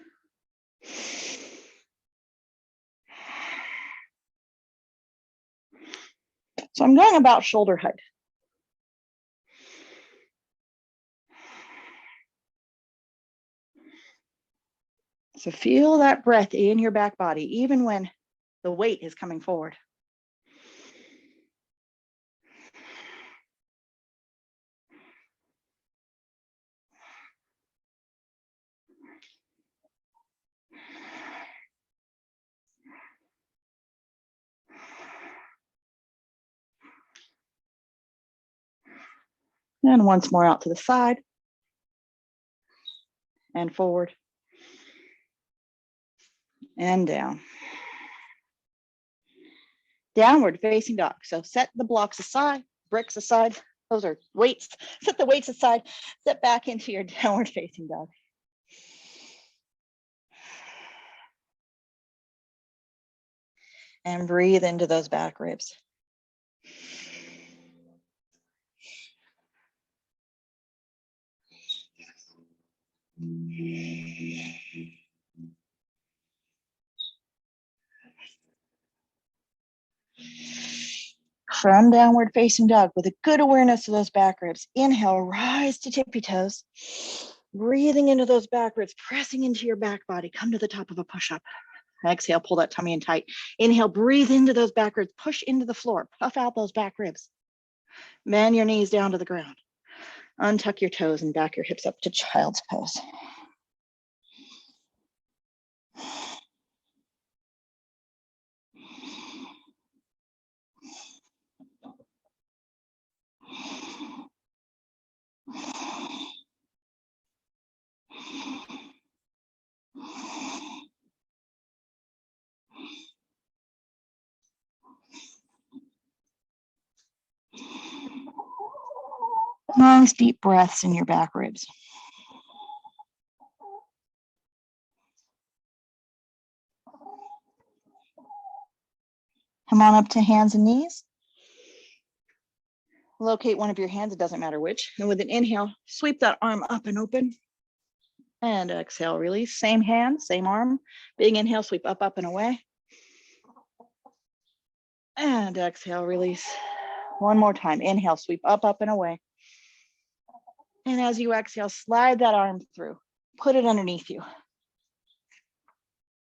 So I'm going about shoulder height. So feel that breath in your back body, even when the weight is coming forward. And once more out to the side and forward and down. Downward facing dog. So set the blocks aside, bricks aside. Those are weights. Set the weights aside, step back into your downward facing dog. And breathe into those back ribs. From downward facing dog with a good awareness of those back ribs. Inhale, rise to tippy toes. Breathing into those back ribs, pressing into your back body. Come to the top of a push-up. Exhale, pull that tummy in tight. Inhale, breathe into those back ribs. Push into the floor. Puff out those back ribs. Bend your knees down to the ground. Untuck your toes and back your hips up to child's pose. Nice deep breaths in your back ribs. Come on up to hands and knees. Locate one of your hands, it doesn't matter which. And with an inhale, sweep that arm up and open. And exhale, release. Same hand, same arm. Big inhale, sweep up, up and away. And exhale, release. One more time. Inhale, sweep up, up and away. And as you exhale, slide that arm through. Put it underneath you.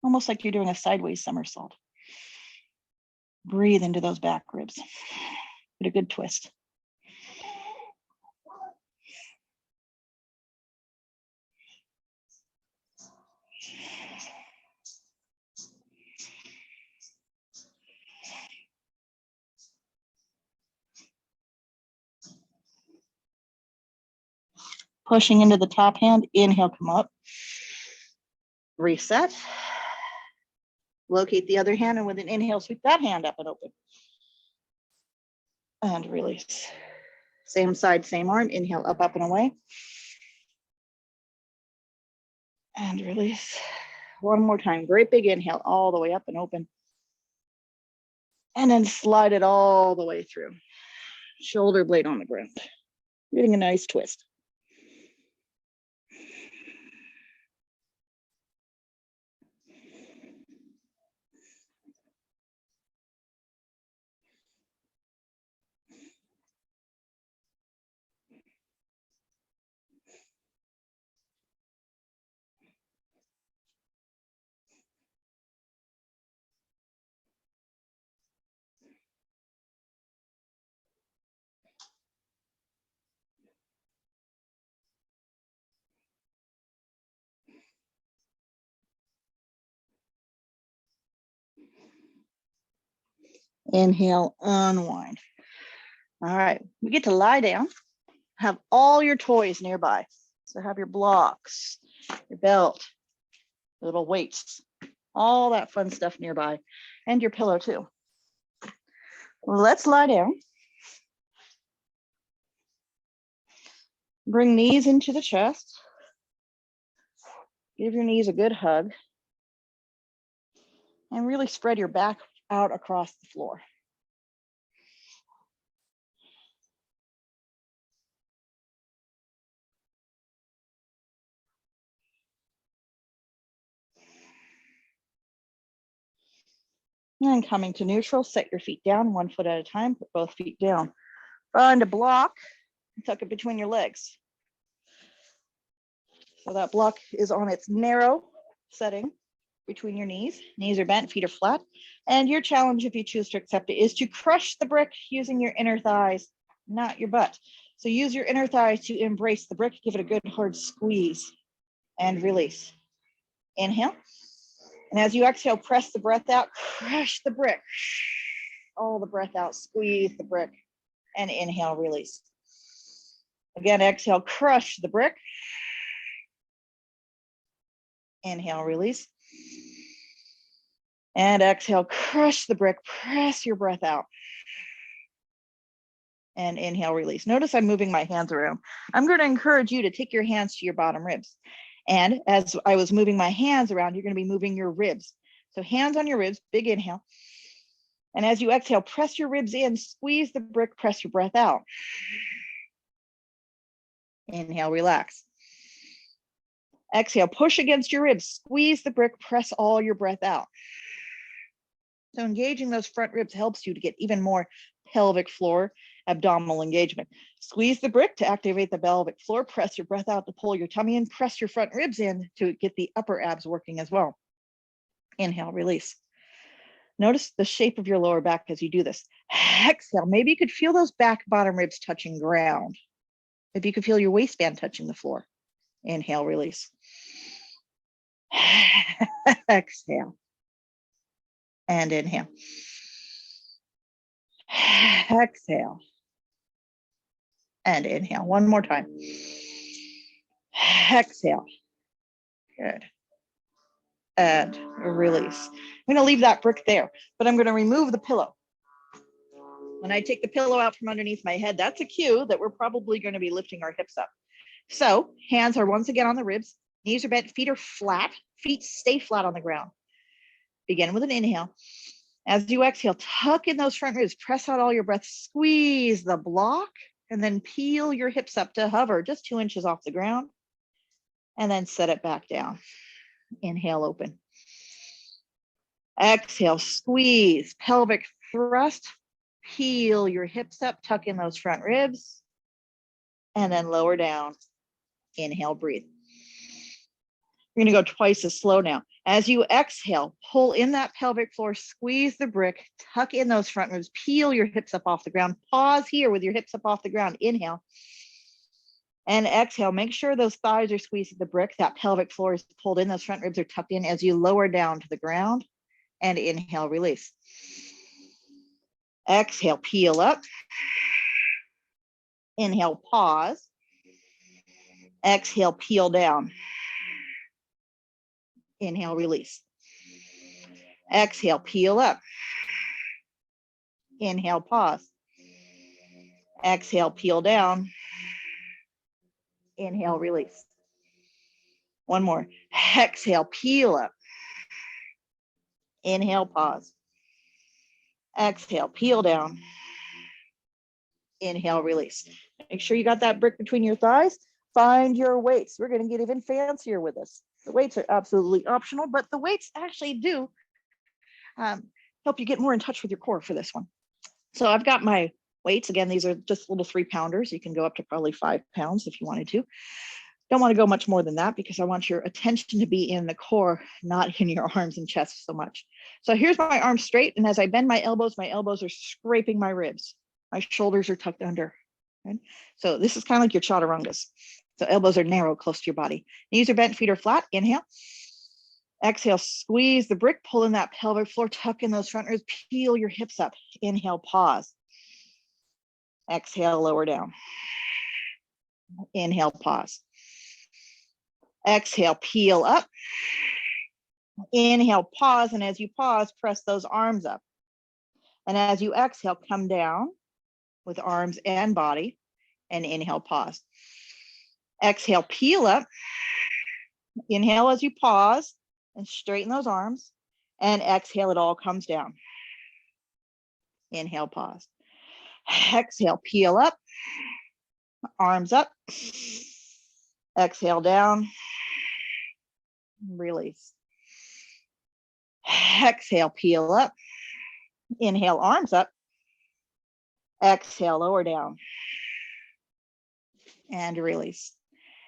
Almost like you're doing a sideways somersault. Breathe into those back ribs. Get a good twist. Pushing into the top hand, inhale, come up. Reset. Locate the other hand, and with an inhale, sweep that hand up and open. And release. Same side, same arm. Inhale, up, up and away. And release. One more time. Great big inhale, all the way up and open. And then slide it all the way through. Shoulder blade on the ground. Getting a nice twist. Inhale, unwind. All right, we get to lie down. Have all your toys nearby. So have your blocks, your belt, little weights, all that fun stuff nearby, and your pillow too. Let's lie down. Bring knees into the chest. Give your knees a good hug. And really spread your back out across the floor. And coming to neutral, set your feet down 1 foot at a time, put both feet down. Find a block, tuck it between your legs. So that block is on its narrow setting between your knees. Knees are bent, feet are flat. And your challenge, if you choose to accept it, is to crush the brick using your inner thighs, not your butt. So use your inner thighs to embrace the brick, give it a good hard squeeze and release. Inhale. And as you exhale, press the breath out, crush the brick. All the breath out, squeeze the brick, and inhale, release. Again, exhale, crush the brick. Inhale, release. And exhale, crush the brick, press your breath out. And inhale, release. Notice I'm moving my hands around. I'm going to encourage you to take your hands to your bottom ribs. And as I was moving my hands around, you're going to be moving your ribs. So hands on your ribs, big inhale. And as you exhale, press your ribs in, squeeze the brick, press your breath out. Inhale, relax. Exhale, push against your ribs, squeeze the brick, press all your breath out. So engaging those front ribs helps you to get even more pelvic floor, abdominal engagement. Squeeze the brick to activate the pelvic floor, press your breath out to pull your tummy in, press your front ribs in to get the upper abs working as well. Inhale, release. Notice the shape of your lower back as you do this. Exhale, maybe you could feel those back bottom ribs touching ground. If you could feel your waistband touching the floor. Inhale, release. Exhale. And inhale. Exhale. And inhale. One more time. Exhale. Good. And release. I'm going to leave that brick there, but I'm going to remove the pillow. When I take the pillow out from underneath my head, that's a cue that we're probably going to be lifting our hips up. So hands are once again on the ribs. Knees are bent. Feet are flat. Feet stay flat on the ground. Begin with an inhale. As you exhale, tuck in those front ribs. Press out all your breath. Squeeze the block. And then peel your hips up to hover just 2 inches off the ground. And then set it back down. Inhale, open. Exhale, squeeze, pelvic thrust. Peel your hips up, tuck in those front ribs. And then lower down. Inhale, breathe. You're going to go twice as slow now. As you exhale, pull in that pelvic floor, squeeze the brick, tuck in those front ribs, peel your hips up off the ground. Pause here with your hips up off the ground. Inhale. And exhale, make sure those thighs are squeezing the brick. That pelvic floor is pulled in. Those front ribs are tucked in as you lower down to the ground. And inhale, release. Exhale, peel up. Inhale, pause. Exhale, peel down. Inhale, release. Exhale, peel up. Inhale, pause. Exhale, peel down. Inhale, release. One more. Exhale, peel up. Inhale, pause. Exhale, peel down. Inhale, release. Make sure you got that brick between your thighs. Find your weights. We're going to get even fancier with this. The weights are absolutely optional, but the weights actually do help you get more in touch with your core for this one. So I've got my weights. Again, these are just little 3-pounders. You can go up to probably 5 pounds if you wanted to. Don't want to go much more than that because I want your attention to be in the core, not in your arms and chest so much. So here's my arms straight. And as I bend my elbows are scraping my ribs. My shoulders are tucked under. Right? So this is kind of like your chaturangas. So elbows are narrow, close to your body. Knees are bent, feet are flat. Inhale. Exhale, squeeze the brick, pull in that pelvic floor, tuck in those front ribs, peel your hips up. Inhale, pause. Exhale, lower down. Inhale, pause. Exhale, peel up. Inhale, pause. And as you pause, press those arms up. And as you exhale, come down with arms and body. And inhale, pause. Exhale, peel up. Inhale as you pause and straighten those arms. And exhale, it all comes down. Inhale, pause. Exhale, peel up. Arms up. Exhale, down. Release. Exhale, peel up. Inhale, arms up. Exhale, lower down. And release.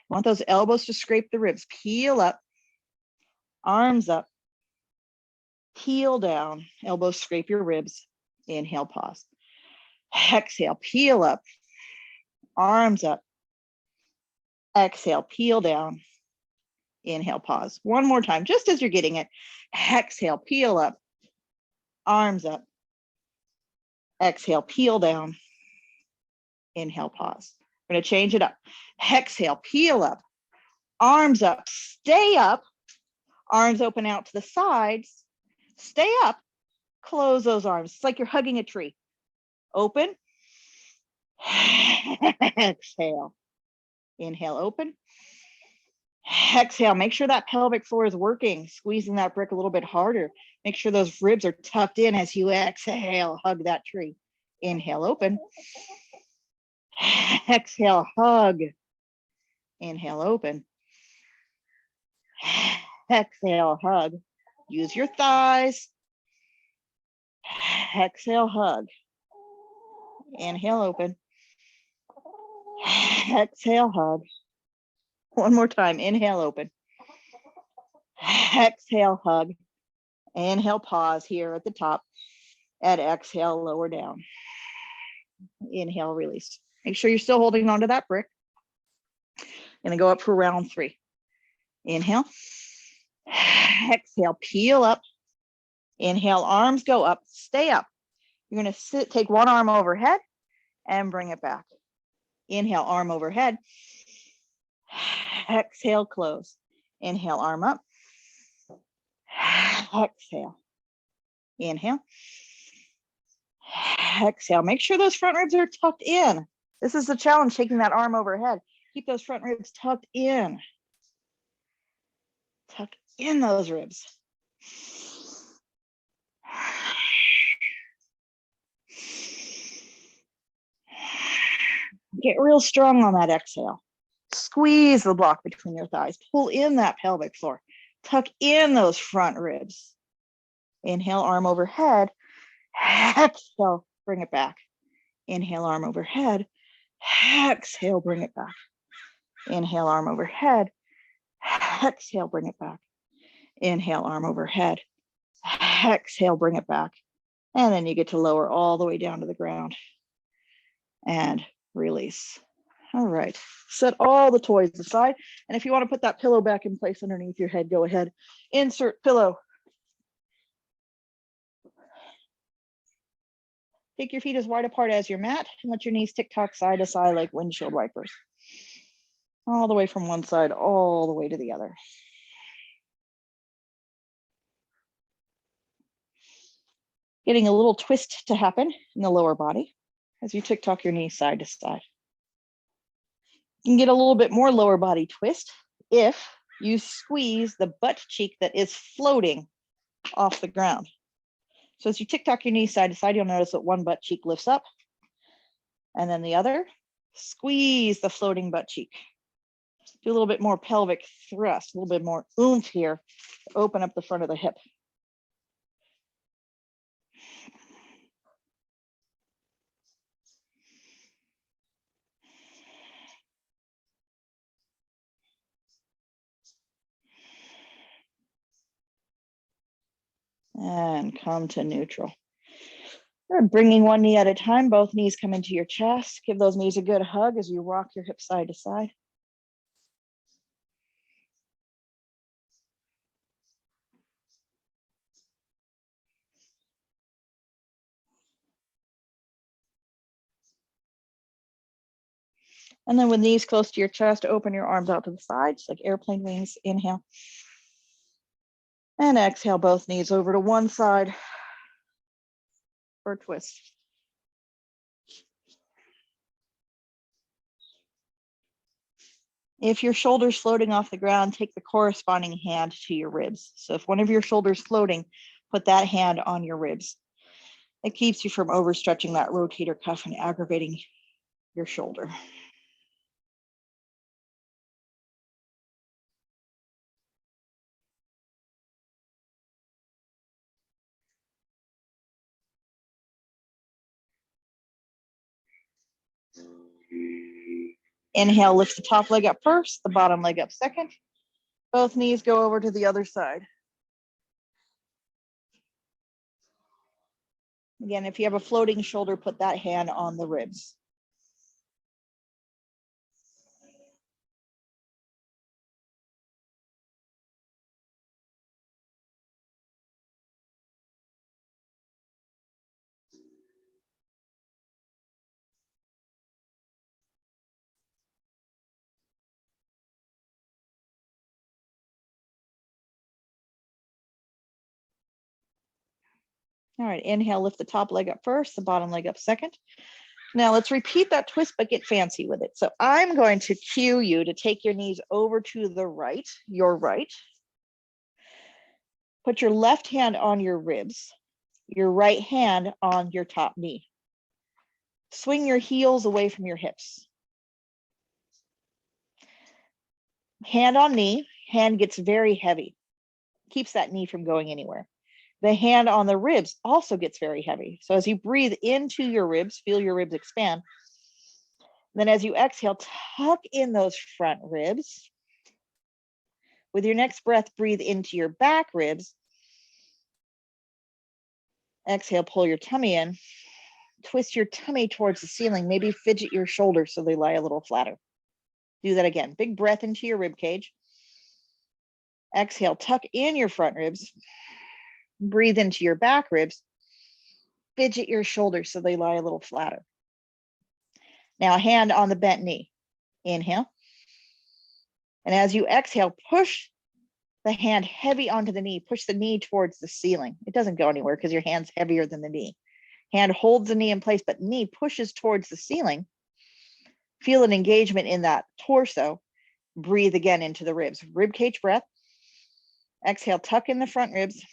Want those elbows to scrape the ribs. Peel up. Arms up. Peel down. Elbows scrape your ribs. Inhale, pause. Exhale, peel up. Arms up. Exhale, peel down. Inhale, pause. One more time, just as you're getting it. Exhale, peel up. Arms up. Exhale, peel down. Inhale, pause. We're going to change it up. Exhale, peel up. Arms up. Stay up. Arms open out to the sides. Stay up. Close those arms. It's like you're hugging a tree. Open. Exhale. Inhale, open. Exhale. Make sure that pelvic floor is working. Squeezing that brick a little bit harder. Make sure those ribs are tucked in as you exhale. Hug that tree. Inhale, open. Exhale, hug. Inhale, open. Exhale, hug. Use your thighs. Exhale, hug. Inhale, open. Exhale, hug. One more time. Inhale, open. Exhale, hug. Inhale, pause here at the top. And exhale, lower down. Inhale, release. Make sure you're still holding on to that brick. Gonna go up for round 3. Inhale. Exhale, peel up. Inhale, arms go up. Stay up. You're gonna sit, take one arm overhead and bring it back. Inhale, arm overhead. Exhale, close. Inhale, arm up. Exhale. Inhale. Exhale. Make sure those front ribs are tucked in. This is the challenge, taking that arm overhead. Keep those front ribs tucked in. Tuck in those ribs. Get real strong on that exhale. Squeeze the block between your thighs. Pull in that pelvic floor. Tuck in those front ribs. Inhale, arm overhead. Exhale, bring it back. Inhale, arm overhead. Exhale, bring it back. Inhale, arm overhead. Exhale, bring it back. Inhale, arm overhead. Exhale, bring it back. And then you get to lower all the way down to the ground. And release. All right. Set all the toys aside. And if you want to put that pillow back in place underneath your head, go ahead. Insert pillow. Take your feet as wide apart as your mat and let your knees tick-tock side to side like windshield wipers. All the way from one side, all the way to the other. Getting a little twist to happen in the lower body as you tick-tock your knees side to side. You can get a little bit more lower body twist if you squeeze the butt cheek that is floating off the ground. So as you tick-tock your knees side to side, you'll notice that one butt cheek lifts up and then the other. Squeeze the floating butt cheek. Do a little bit more pelvic thrust, a little bit more oomph here. Open up the front of the hip. And come to neutral. We're bringing one knee at a time. Both knees come into your chest. Give those knees a good hug as you rock your hips side to side. And then with knees close to your chest, open your arms out to the sides like airplane wings. Inhale. And exhale, both knees over to one side for a twist. If your shoulder's floating off the ground, take the corresponding hand to your ribs. So if one of your shoulders floating, put that hand on your ribs. It keeps you from overstretching that rotator cuff and aggravating your shoulder. Inhale, lift the top leg up first, the bottom leg up second. Both knees go over to the other side. Again, if you have a floating shoulder, put that hand on the ribs. All right, inhale, lift the top leg up first, the bottom leg up second. Now let's repeat that twist, but get fancy with it. So I'm going to cue you to take your knees over to the right, your right. Put your left hand on your ribs, your right hand on your top knee. Swing your heels away from your hips. Hand on knee, hand gets very heavy, keeps that knee from going anywhere. The hand on the ribs also gets very heavy. So as you breathe into your ribs, feel your ribs expand. Then as you exhale, tuck in those front ribs. With your next breath, breathe into your back ribs. Exhale, pull your tummy in. Twist your tummy towards the ceiling. Maybe fidget your shoulders so they lie a little flatter. Do that again. Big breath into your rib cage. Exhale, tuck in your front ribs. Breathe into your back ribs. Fidget your shoulders so they lie a little flatter. Now, hand on the bent knee. Inhale. And as you exhale, push the hand heavy onto the knee. Push the knee towards the ceiling. It doesn't go anywhere because your hand's heavier than the knee. Hand holds the knee in place, but knee pushes towards the ceiling. Feel an engagement in that torso. Breathe again into the ribs. Rib cage breath. Exhale, tuck in the front ribs.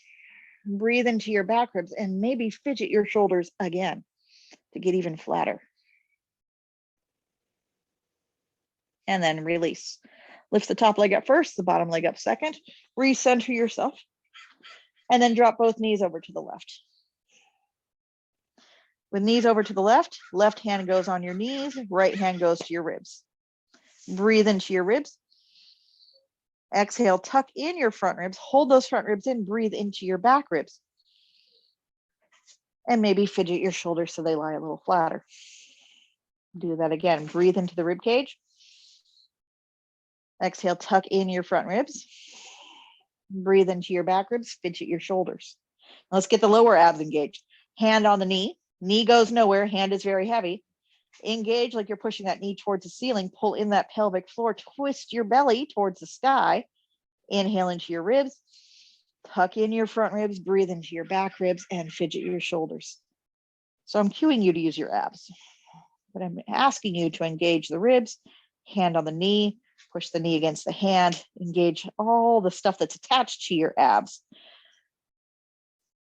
Breathe into your back ribs and maybe fidget your shoulders again to get even flatter. And then release. Lift the top leg up first, the bottom leg up second. Recenter yourself. And then drop both knees over to the left. With knees over to the left hand goes on your knees, right hand goes to your ribs. Breathe into your ribs. Exhale, tuck in your front ribs, hold those front ribs in, breathe into your back ribs. And maybe fidget your shoulders so they lie a little flatter. Do that again. Breathe into the rib cage. Exhale, tuck in your front ribs. Breathe into your back ribs, fidget your shoulders. Let's get the lower abs engaged. Hand on the knee. Knee goes nowhere, hand is very heavy. Engage like you're pushing that knee towards the ceiling. Pull in that pelvic floor. Twist your belly towards the sky. Inhale into your ribs. Tuck in your front ribs. Breathe into your back ribs and fidget your shoulders. So I'm cueing you to use your abs, but I'm asking you to engage the ribs. Hand on the knee. Push the knee against the hand. Engage all the stuff that's attached to your abs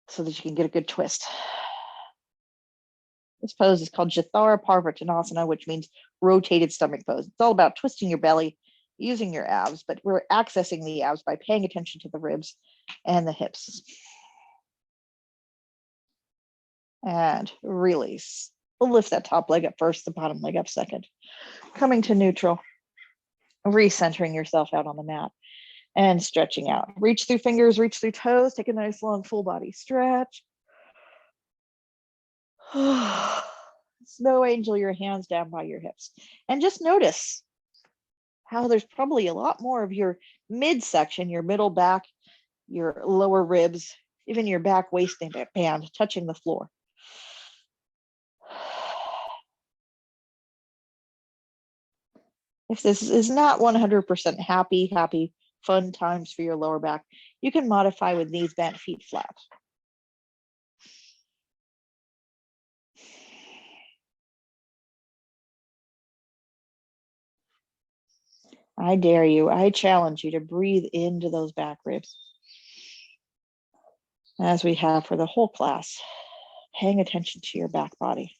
so that you can get a good twist. This pose is called Jathara Parvattanasana, which means rotated stomach pose. It's all about twisting your belly, using your abs, but we're accessing the abs by paying attention to the ribs and the hips. And release. We'll lift that top leg up first, the bottom leg up second. Coming to neutral, recentering yourself out on the mat and stretching out. Reach through fingers, reach through toes, take a nice long full body stretch. Snow angel your hands down by your hips. And just notice how there's probably a lot more of your midsection, your middle back, your lower ribs, even your back waistband touching the floor. If this is not 100% happy, fun times for your lower back, you can modify with knees bent, feet flat. I dare you, I challenge you to breathe into those back ribs. As we have for the whole class, paying attention to your back body.